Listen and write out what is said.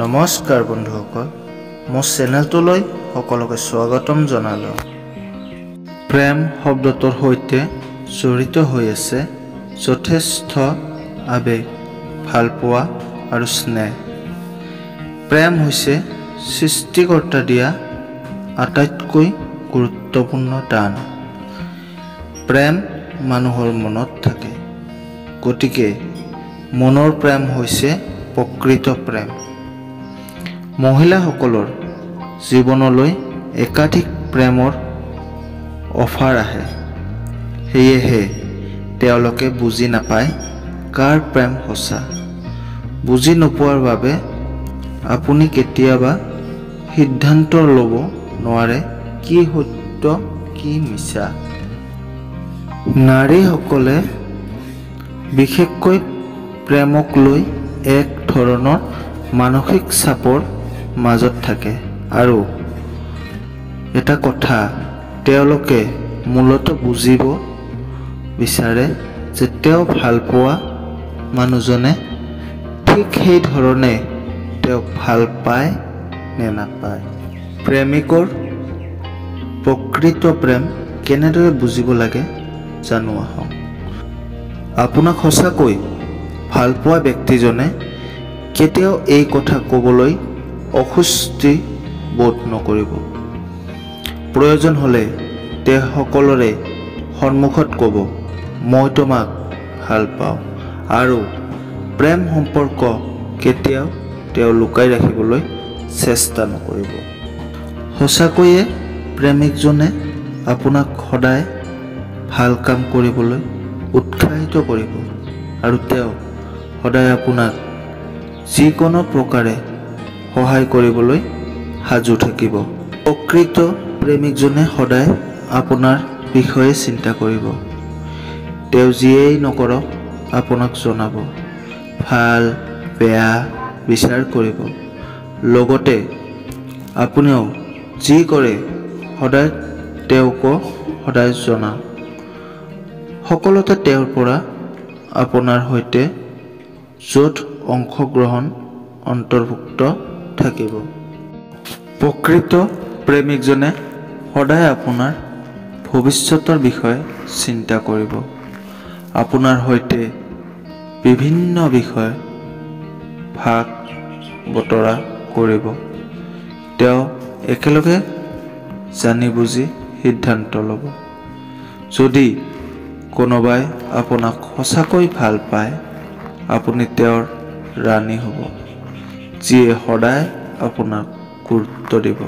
নমস্কাৰ বন্ধুসকল, মোৰ চেনেলটোলৈ সকলোকে স্বাগতম জনালোঁ। প্ৰেম শব্দটোৰ সৈতে জড়িত হৈ আছে যথেষ্ট আবেগ, ভালপোৱা আৰু স্নেহ। প্ৰেম হৈছে সৃষ্টিকৰ্তা দিয়া আটাইতকৈ গুৰুত্বপূৰ্ণ দান। প্ৰেম মানুহৰ মনত থাকে, গতিকে মনৰ প্ৰেম হৈছে প্ৰকৃত প্ৰেম। মহিলাসকলৰ জীৱনলৈ একাধিক প্ৰেমৰ অফাৰ আহে, সেয়েহে তেওঁলোকে বুজি নাপায় কাৰ প্ৰেম সঁচা। বুজি নোপোৱাৰ বাবে আপুনি কেতিয়াবা সিদ্ধান্ত ল'ব নোৱাৰে কি সত্য কি মিছা। নাৰীসকলে বিশেষকৈ প্ৰেমক লৈ এক ধৰণৰ মানসিক চাপৰ মাজত থাকে আৰু এটা কথা তেওঁলোকে মূলতঃ বুজিব বিচাৰে যে তেওঁ ভালপোৱা মানুহজনে ঠিক সেই ধৰণে তেওঁক ভাল পায় নে নাপায়। প্ৰেমিকৰ প্ৰকৃত প্ৰেম কেনেদৰে বুজিব লাগে জানো আহক। আপোনাক সঁচাকৈ ভালপোৱা ব্যক্তিজনে কেতিয়াও এই কথা ক'বলৈ অস্বস্তি বোধ নকৰিব। প্ৰয়োজন হ'লে তেওঁ সকলোৰে সন্মুখত ক'ব, মই তোমাক ভাল পাওঁ, আৰু প্ৰেম সম্পৰ্ক কেতিয়াও তেওঁ লুকাই ৰাখিবলৈ চেষ্টা নকৰিব। সঁচাকৈয়ে প্ৰেমিকজনে আপোনাক সদায় ভাল কাম কৰিবলৈ উৎসাহিত কৰিব আৰু তেওঁ সদায় আপোনাক যিকোনো প্ৰকাৰে সহায় কৰিবলৈ সাজু থাকিব। প্ৰকৃত প্ৰেমিকজনে সদায় আপোনাৰ বিষয়ে চিন্তা কৰিব। তেওঁ যিয়েই নকৰক আপোনাক জনাব, ভাল বেয়া বিচাৰ কৰিব। লগতে আপুনিও যি কৰে সদায় তেওঁক সদায় জনাওক। সকলোতে তেওঁৰ পৰা আপোনাৰ সৈতে য'ত অংশগ্ৰহণ অন্তৰ্ভুক্ত থাকিব। প্ৰকৃত প্ৰেমিকজনে সদায় আপোনাৰ ভৱিষ্যতৰ বিষয়ে চিন্তা কৰিব, আপোনাৰ সৈতে বিভিন্ন বিষয় ভাগ বতৰা কৰিব। তেওঁ একেলগে জানি বুজি সিদ্ধান্ত ল'ব। যদি কোনোবাই আপোনাক সঁচাকৈ ভাল পায়, আপুনি তেওঁৰ ৰাণী হ'ব, যিয়ে সদায় আপোনাক গুৰুত্ব দিব।